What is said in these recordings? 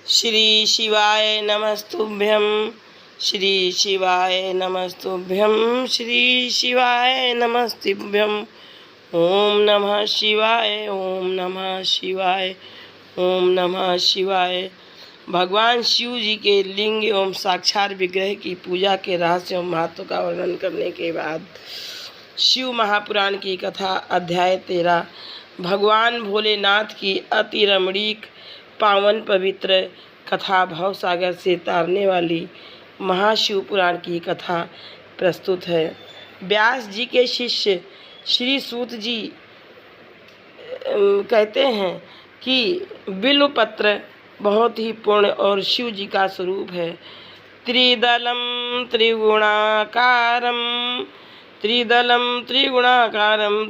श्री शिवाय नमस्तुभ्यं। श्री शिवाय नमस्तुभ्यं। श्री शिवाय नमस्तुभ्यं। ओम नमः शिवाय। ओम नमः शिवाय। ओम नमः शिवाय। भगवान शिव जी के लिंग एवं साक्षात विग्रह की पूजा के रहस्य एवं महत्व का वर्णन करने के बाद शिव महापुराण की कथा अध्याय 13 भगवान भोलेनाथ की अति रमणीक पावन पवित्र कथा भवसागर से तारने वाली महाशिव पुराण की कथा प्रस्तुत है। व्यास जी के शिष्य श्री सूत जी कहते हैं कि बिल्वपत्र बहुत ही पूर्ण और शिव जी का स्वरूप है। त्रिदलम त्रिगुणाकारम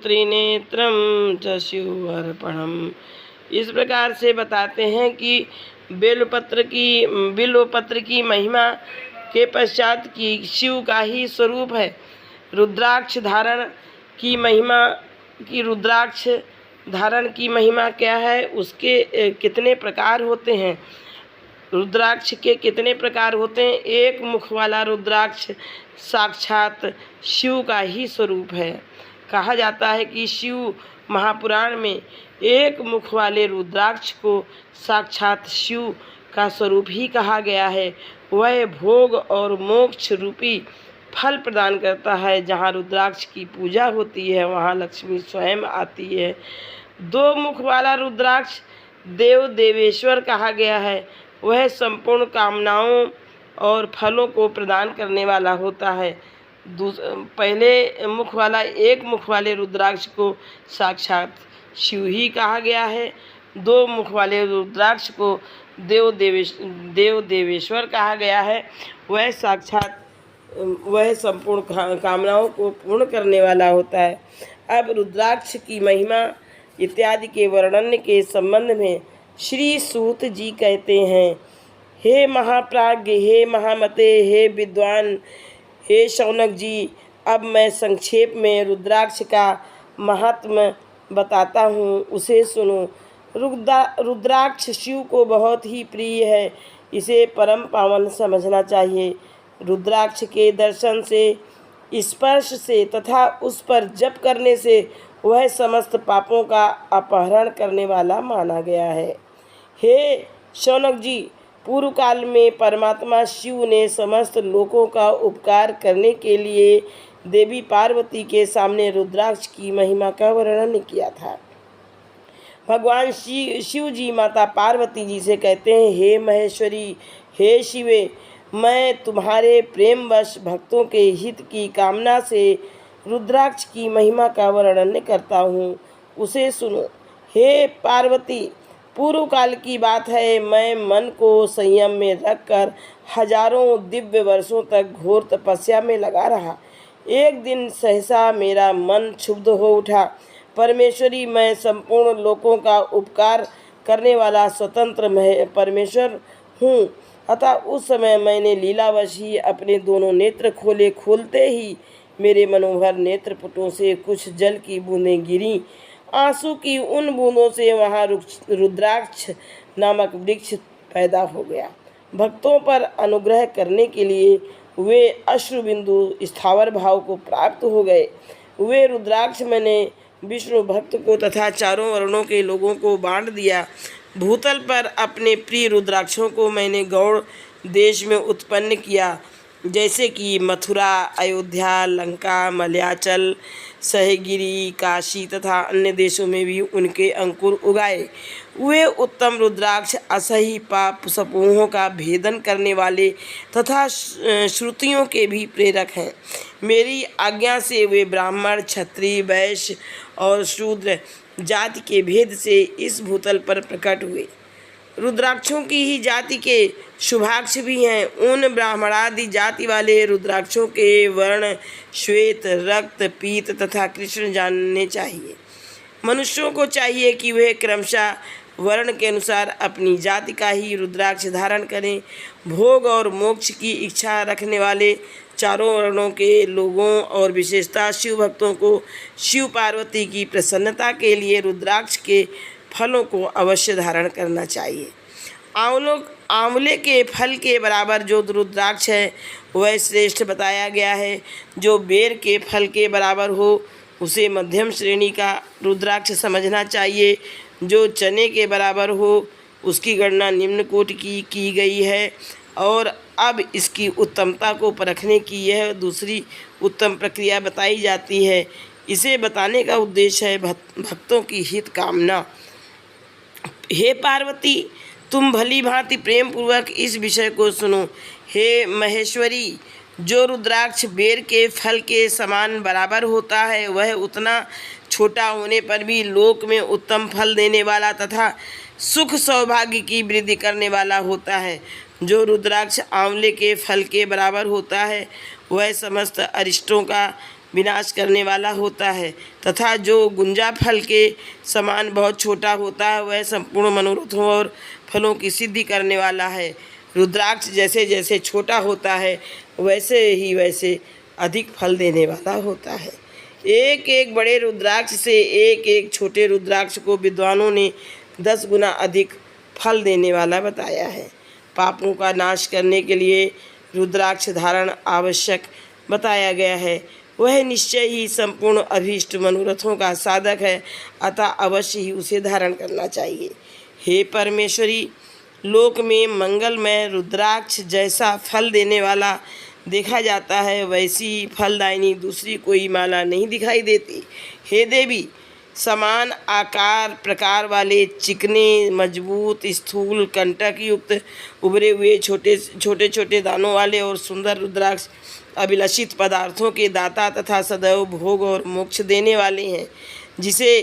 त्रिनेत्रम च शिवर्पणम। इस प्रकार से बताते हैं कि बिल्वपत्र की महिमा के पश्चात की शिव का ही स्वरूप है। रुद्राक्ष धारण की महिमा क्या है, उसके कितने प्रकार होते हैं, रुद्राक्ष के कितने प्रकार होते हैं। एक मुख वाला रुद्राक्ष साक्षात शिव का ही स्वरूप है। कहा जाता है कि शिव महापुराण में एक मुख वाले रुद्राक्ष को साक्षात शिव का स्वरूप ही कहा गया है। वह भोग और मोक्ष रूपी फल प्रदान करता है। जहाँ रुद्राक्ष की पूजा होती है वहाँ लक्ष्मी स्वयं आती है। दो मुख वाला रुद्राक्ष देवेश्वर कहा गया है। वह संपूर्ण कामनाओं और फलों को प्रदान करने वाला होता है। पहले मुख वाला एक मुख वाले रुद्राक्ष को साक्षात शिव ही कहा गया है। दो मुख वाले रुद्राक्ष को देवेश्वर कहा गया है। वह संपूर्ण कामनाओं को पूर्ण करने वाला होता है। अब रुद्राक्ष की महिमा इत्यादि के वर्णन के संबंध में श्री सूत जी कहते हैं, हे महाप्राज्ञ, हे महामते, हे विद्वान, हे शौनक जी, अब मैं संक्षेप में रुद्राक्ष का महात्म्य बताता हूँ, उसे सुनो। रुद्राक्ष शिव को बहुत ही प्रिय है। इसे परम पावन समझना चाहिए। रुद्राक्ष के दर्शन से, स्पर्श से तथा उस पर जप करने से वह समस्त पापों का अपहरण करने वाला माना गया है। हे शौनक जी, पूर्व काल में परमात्मा शिव ने समस्त लोगों का उपकार करने के लिए देवी पार्वती के सामने रुद्राक्ष की महिमा का वर्णन किया था। भगवान शिव जी माता पार्वती जी से कहते हैं, हे महेश्वरी, हे शिवे, मैं तुम्हारे प्रेमवश भक्तों के हित की कामना से रुद्राक्ष की महिमा का वर्णन करता हूँ, उसे सुनो। हे पार्वती, पूर्व काल की बात है, मैं मन को संयम में रखकर हजारों दिव्य वर्षों तक घोर तपस्या में लगा रहा। एक दिन सहसा मेरा मन क्षुब्ध हो उठा। परमेश्वरी, मैं संपूर्ण लोकों का उपकार करने वाला स्वतंत्र परमेश्वर हूँ। अतः उस समय मैंने लीलावश ही अपने दोनों नेत्र खोले। खोलते ही मेरे मनोहर नेत्रपुटों से कुछ जल की बूंदें गिरीं। आंसू की उन बूंदों से वहाँ रुद्राक्ष नामक वृक्ष पैदा हो गया। भक्तों पर अनुग्रह करने के लिए वे अश्रुबिंदु स्थावर भाव को प्राप्त हो गए। वे रुद्राक्ष मैंने विष्णु भक्त को तथा चारों वर्णों के लोगों को बांट दिया। भूतल पर अपने प्रिय रुद्राक्षों को मैंने गौड़ देश में उत्पन्न किया, जैसे कि मथुरा, अयोध्या, लंका, मलयाचल, सहगिरी, काशी तथा अन्य देशों में भी उनके अंकुर उगाए। वे उत्तम रुद्राक्ष असही पाप समूहों का भेदन करने वाले तथा श्रुतियों के भी प्रेरक हैं। मेरी आज्ञा से वे ब्राह्मण, क्षत्रिय, वैश्य और शूद्र जाति के भेद से इस भूतल पर प्रकट हुए। रुद्राक्षों की ही जाति के शुभाक्ष भी हैं। उन ब्राह्मणादि जाति वाले रुद्राक्षों के वर्ण श्वेत, रक्त, पीत तथा कृष्ण जानने चाहिए। मनुष्यों को चाहिए कि वे क्रमशः वर्ण के अनुसार अपनी जाति का ही रुद्राक्ष धारण करें। भोग और मोक्ष की इच्छा रखने वाले चारों वर्णों के लोगों और विशेषतः शिव भक्तों को शिव पार्वती की प्रसन्नता के लिए रुद्राक्ष के फलों को अवश्य धारण करना चाहिए। आंवले के फल के बराबर जो रुद्राक्ष है वह श्रेष्ठ बताया गया है। जो बेर के फल के बराबर हो उसे मध्यम श्रेणी का रुद्राक्ष समझना चाहिए। जो चने के बराबर हो उसकी गणना निम्न कोटि की गई है। और अब इसकी उत्तमता को परखने की यह दूसरी उत्तम प्रक्रिया बताई जाती है। इसे बताने का उद्देश्य है भक्तों की हित कामना। हे पार्वती, तुम भली भांति प्रेम पूर्वक इस विषय को सुनो। हे महेश्वरी, जो रुद्राक्ष बेर के फल के समान बराबर होता है वह उतना छोटा होने पर भी लोक में उत्तम फल देने वाला तथा सुख सौभाग्य की वृद्धि करने वाला होता है। जो रुद्राक्ष आंवले के फल के बराबर होता है वह समस्त अरिष्टों का विनाश करने वाला होता है तथा जो गुंजा फल के समान बहुत छोटा होता है वह संपूर्ण मनोरथों और फलों की सिद्धि करने वाला है। रुद्राक्ष जैसे जैसे छोटा होता है वैसे अधिक फल देने वाला होता है। एक एक बड़े रुद्राक्ष से एक एक छोटे रुद्राक्ष को विद्वानों ने 10 गुना अधिक फल देने वाला बताया है। पापों का नाश करने के लिए रुद्राक्ष धारण आवश्यक बताया गया है। वह निश्चय ही संपूर्ण अभीष्ट मनोरथों का साधक है, अतः अवश्य ही उसे धारण करना चाहिए। हे परमेश्वरी, लोक में मंगलमय रुद्राक्ष जैसा फल देने वाला देखा जाता है वैसी फलदायिनी दूसरी कोई माला नहीं दिखाई देती। हे देवी, समान आकार प्रकार वाले चिकने मजबूत स्थूल कंटक युक्त उभरे हुए छोटे छोटे दानों वाले और सुंदर रुद्राक्ष अभिलषित पदार्थों के दाता तथा सदैव भोग और मोक्ष देने वाले हैं। जिसे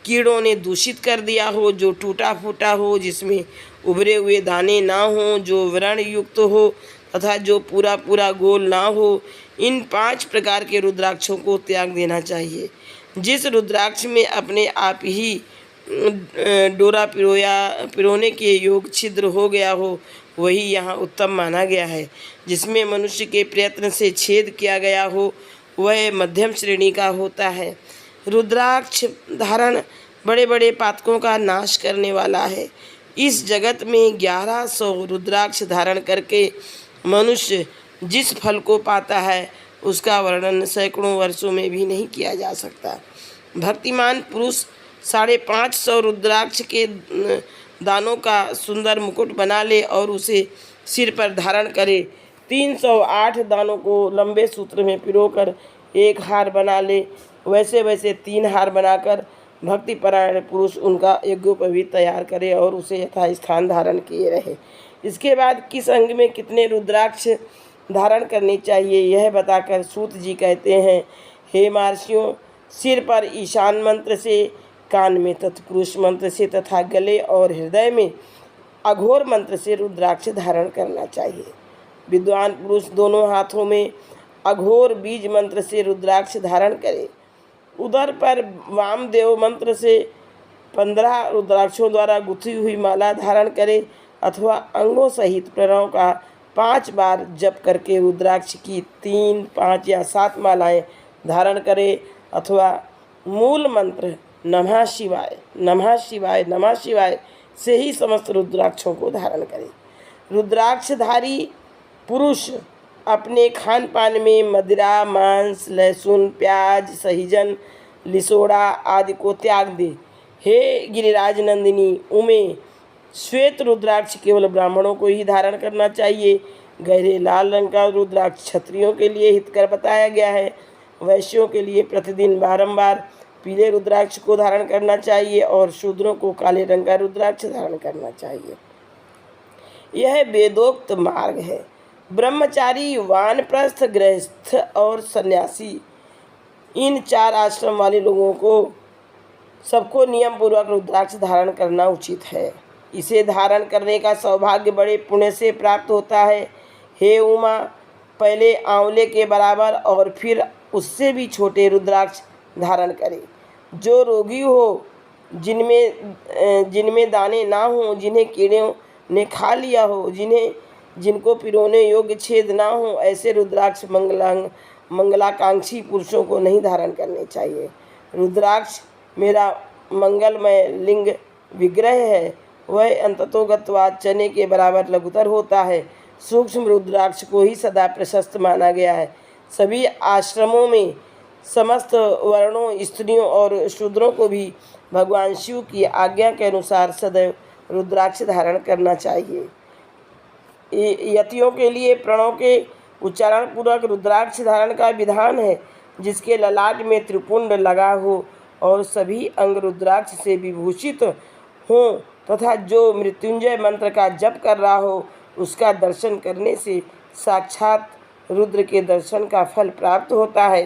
कीड़ों ने दूषित कर दिया हो, जो टूटा फूटा हो, जिसमें उभरे हुए दाने ना हो, जो व्रण युक्त हो तथा जो पूरा पूरा गोल ना हो, इन 5 प्रकार के रुद्राक्षों को त्याग देना चाहिए। जिस रुद्राक्ष में अपने आप ही डोरा पिरोने के योग छिद्र हो गया हो वही यहाँ उत्तम माना गया है। जिसमें मनुष्य के प्रयत्न से छेद किया गया हो वह मध्यम श्रेणी का होता है। रुद्राक्ष धारण बड़े बड़े पातकों का नाश करने वाला है। इस जगत में 1100 रुद्राक्ष धारण करके मनुष्य जिस फल को पाता है उसका वर्णन सैकड़ों वर्षों में भी नहीं किया जा सकता। भक्तिमान पुरुष 550 रुद्राक्ष के दानों का सुंदर मुकुट बना ले और उसे सिर पर धारण करे। 308 दानों को लंबे सूत्र में पिरोकर एक हार बना ले। वैसे 3 हार बनाकर भक्तिपरायण पुरुष उनका यज्ञोपवीत तैयार करे और उसे यथास्थान धारण किए रहे। इसके बाद किस अंग में कितने रुद्राक्ष धारण करने चाहिए यह बताकर सूत जी कहते हैं, हे महर्षियों, सिर पर ईशान मंत्र से, कान में तत्पुरुष मंत्र से तथा गले और हृदय में अघोर मंत्र से रुद्राक्ष धारण करना चाहिए। विद्वान पुरुष दोनों हाथों में अघोर बीज मंत्र से रुद्राक्ष धारण करे। उदर पर वामदेव मंत्र से 15 रुद्राक्षों द्वारा गुथी हुई माला धारण करे अथवा अंगों सहित प्रणव का 5 बार जप करके रुद्राक्ष की 3, 5 या 7 मालाएं धारण करे अथवा मूल मंत्र नमः शिवाय नमः शिवाय नमः शिवाय से ही समस्त रुद्राक्षों को धारण करे। रुद्राक्षधारी पुरुष अपने खान पान में मदिरा, मांस, लहसुन, प्याज, सहीजन, लिसोड़ा आदि को त्याग दे। हे गिरिराज नंदिनी उमे, श्वेत रुद्राक्ष केवल ब्राह्मणों को ही धारण करना चाहिए। गहरे लाल रंग का रुद्राक्ष क्षत्रियों के लिए हितकर बताया गया है। वैश्यों के लिए प्रतिदिन बारंबार पीले रुद्राक्ष को धारण करना चाहिए और शूद्रों को काले रंग का रुद्राक्ष धारण करना चाहिए। यह वेदोक्त मार्ग है। ब्रह्मचारी, वानप्रस्थ, गृहस्थ और सन्यासी, इन 4 आश्रम वाले लोगों को सबको नियम पूर्वक रुद्राक्ष धारण करना उचित है। इसे धारण करने का सौभाग्य बड़े पुण्य से प्राप्त होता है। हे उमा, पहले आंवले के बराबर और फिर उससे भी छोटे रुद्राक्ष धारण करे। जो रोगी हो, जिनमें दाने ना हो, जिन्हें कीड़ों ने खा लिया हो, जिनको पिरोने योग्य छेद ना हो, ऐसे रुद्राक्ष मंगलाकांक्षी पुरुषों को नहीं धारण करने चाहिए। रुद्राक्ष मेरा मंगलमय लिंग विग्रह है। वह अंततोगत्वा चने के बराबर लघुतर होता है। सूक्ष्म रुद्राक्ष को ही सदा प्रशस्त माना गया है। सभी आश्रमों में समस्त वर्णों, स्त्रियों और शूद्रों को भी भगवान शिव की आज्ञा के अनुसार सदैव रुद्राक्ष धारण करना चाहिए। यतियों के लिए प्रणव के उच्चारण पूर्वक रुद्राक्ष धारण का विधान है, जिसके ललाट में त्रिपुंड लगा हो और सभी अंग रुद्राक्ष से विभूषित हों तथा जो मृत्युंजय मंत्र का जप कर रहा हो, उसका दर्शन करने से साक्षात रुद्र के दर्शन का फल प्राप्त होता है।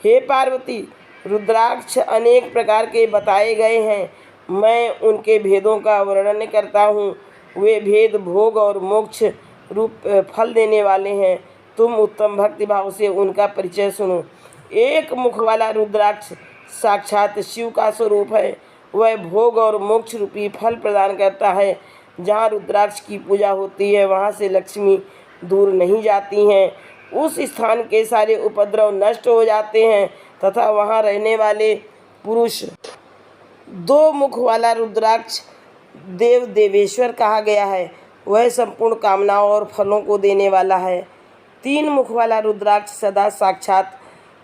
हे पार्वती, रुद्राक्ष अनेक प्रकार के बताए गए हैं। मैं उनके भेदों का वर्णन करता हूँ। वे भेद भोग और मोक्ष रूप फल देने वाले हैं। तुम उत्तम भक्ति भाव से उनका परिचय सुनो। एक मुख वाला रुद्राक्ष साक्षात शिव का स्वरूप है। वह भोग और मोक्ष रूपी फल प्रदान करता है। जहाँ रुद्राक्ष की पूजा होती है, वहाँ से लक्ष्मी दूर नहीं जाती हैं। उस स्थान के सारे उपद्रव नष्ट हो जाते हैं तथा वहाँ रहने वाले पुरुष। दो मुख वाला रुद्राक्ष देव देवेश्वर कहा गया है। वह संपूर्ण कामनाओं और फलों को देने वाला है। तीन मुख वाला रुद्राक्ष सदा साक्षात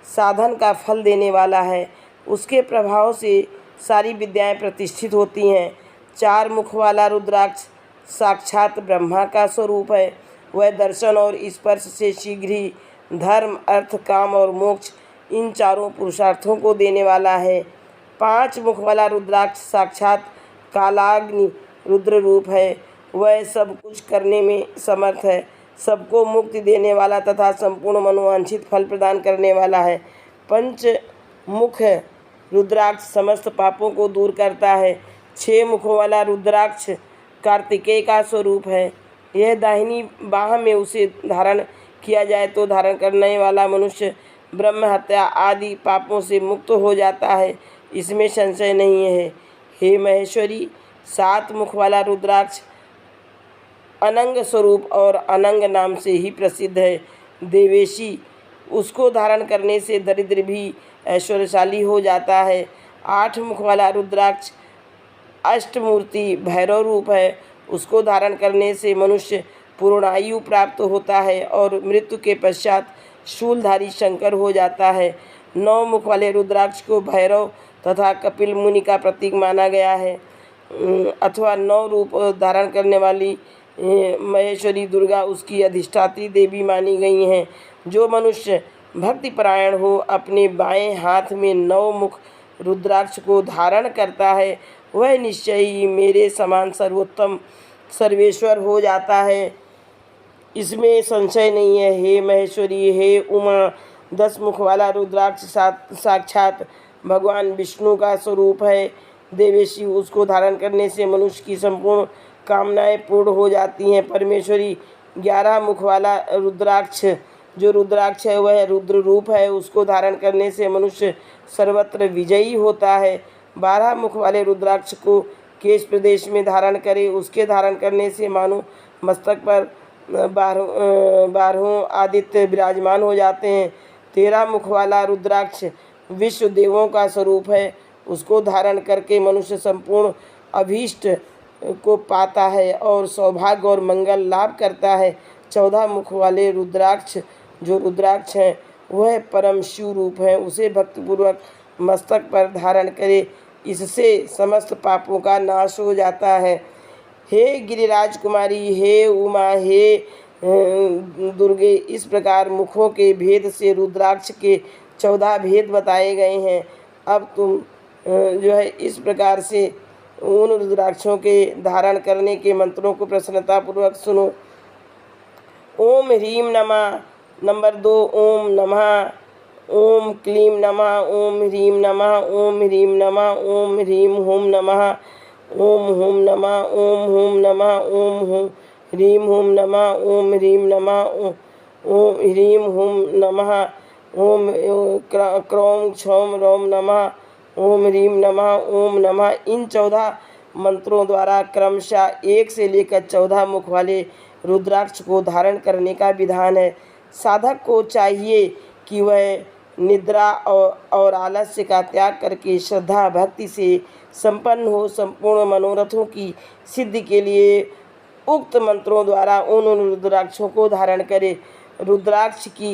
साधन का फल देने वाला है। उसके प्रभाव से सारी विद्याएं प्रतिष्ठित होती हैं। चार मुख वाला रुद्राक्ष साक्षात ब्रह्मा का स्वरूप है। वह दर्शन और स्पर्श से शीघ्र ही धर्म, अर्थ, काम और मोक्ष इन चारों पुरुषार्थों को देने वाला है। पांच मुख वाला रुद्राक्ष साक्षात कालाग्नि रुद्र रूप है। वह सब कुछ करने में समर्थ है, सबको मुक्ति देने वाला तथा संपूर्ण मनोवांछित फल प्रदान करने वाला है। पंच मुख रुद्राक्ष समस्त पापों को दूर करता है। छह मुखों वाला रुद्राक्ष कार्तिकेय का स्वरूप है। यह दाहिनी बाह में उसे धारण किया जाए तो धारण करने वाला मनुष्य ब्रह्म हत्या आदि पापों से मुक्त हो जाता है, इसमें संशय नहीं है। हे महेश्वरी, सात मुख वाला रुद्राक्ष अनंग स्वरूप और अनंग नाम से ही प्रसिद्ध है। देवेशी, उसको धारण करने से दरिद्र भी ऐश्वर्यशाली हो जाता है। आठ मुख वाला रुद्राक्ष अष्टमूर्ति भैरव रूप है। उसको धारण करने से मनुष्य पूर्णायु प्राप्त होता है और मृत्यु के पश्चात शूलधारी शंकर हो जाता है। नौ मुख वाले रुद्राक्ष को भैरव तथा कपिल मुनि का प्रतीक माना गया है अथवा नौ रूप धारण करने वाली महेश्वरी दुर्गा उसकी अधिष्ठात्री देवी मानी गई हैं। जो मनुष्य भक्तिपरायण हो अपने बाएं हाथ में नौ मुख रुद्राक्ष को धारण करता है, वह निश्चय ही मेरे समान सर्वोत्तम सर्वेश्वर हो जाता है, इसमें संशय नहीं है। हे महेश्वरी, हे उमा, 10 मुख वाला रुद्राक्ष साक्षात भगवान विष्णु का स्वरूप है। देवेशी, उसको धारण करने से मनुष्य की संपूर्ण कामनाएं पूर्ण हो जाती हैं। परमेश्वरी, 11 मुख वाला रुद्राक्ष जो रुद्राक्ष है वह रुद्र रूप है। उसको धारण करने से मनुष्य सर्वत्र विजयी होता है। 12 मुख वाले रुद्राक्ष को केश प्रदेश में धारण करे, उसके धारण करने से मानो मस्तक पर 12 आदित्य विराजमान हो जाते हैं। 13 मुख वाला रुद्राक्ष विश्व देवों का स्वरूप है। उसको धारण करके मनुष्य संपूर्ण अभीष्ट को पाता है और सौभाग्य और मंगल लाभ करता है। 14 मुख वाले रुद्राक्ष जो रुद्राक्ष हैं वह परम शिव रूप है। उसे भक्तिपूर्वक मस्तक पर धारण करे, इससे समस्त पापों का नाश हो जाता है। हे गिरिराज कुमारी, हे उमा, हे दुर्गे, इस प्रकार मुखों के भेद से रुद्राक्ष के 14 भेद बताए गए हैं। अब तुम जो है इस प्रकार से उन रुद्राक्षों के धारण करने के मंत्रों को प्रसन्नतापूर्वक सुनो। ओम ह्रीम नमः। नंबर 2, ओम नमः, ओम क्लीम नमः, ओम ह्रीम नमः, ओम ह्रीम नमः, ओम ह्रीम हुम नमः, ओम हुम नमः, ओम हुम नमः, ओम हुम ह्रीम हुम नमः, ओम ह्रीम नमः, ओम ह्रीम हुम नमः, ओम क्रोम क्षौम रोम नमः, ओम ह्रीम नमः, ओम नमः। इन 14 मंत्रों द्वारा क्रमशः 1 से लेकर 14 मुख वाले रुद्राक्ष को धारण करने का विधान है। साधक को चाहिए कि वह निद्रा और आलस्य का त्याग करके श्रद्धा भक्ति से संपन्न हो। संपूर्ण मनोरथों की सिद्धि के लिए उक्त मंत्रों द्वारा उन रुद्राक्षों को धारण करें। रुद्राक्ष की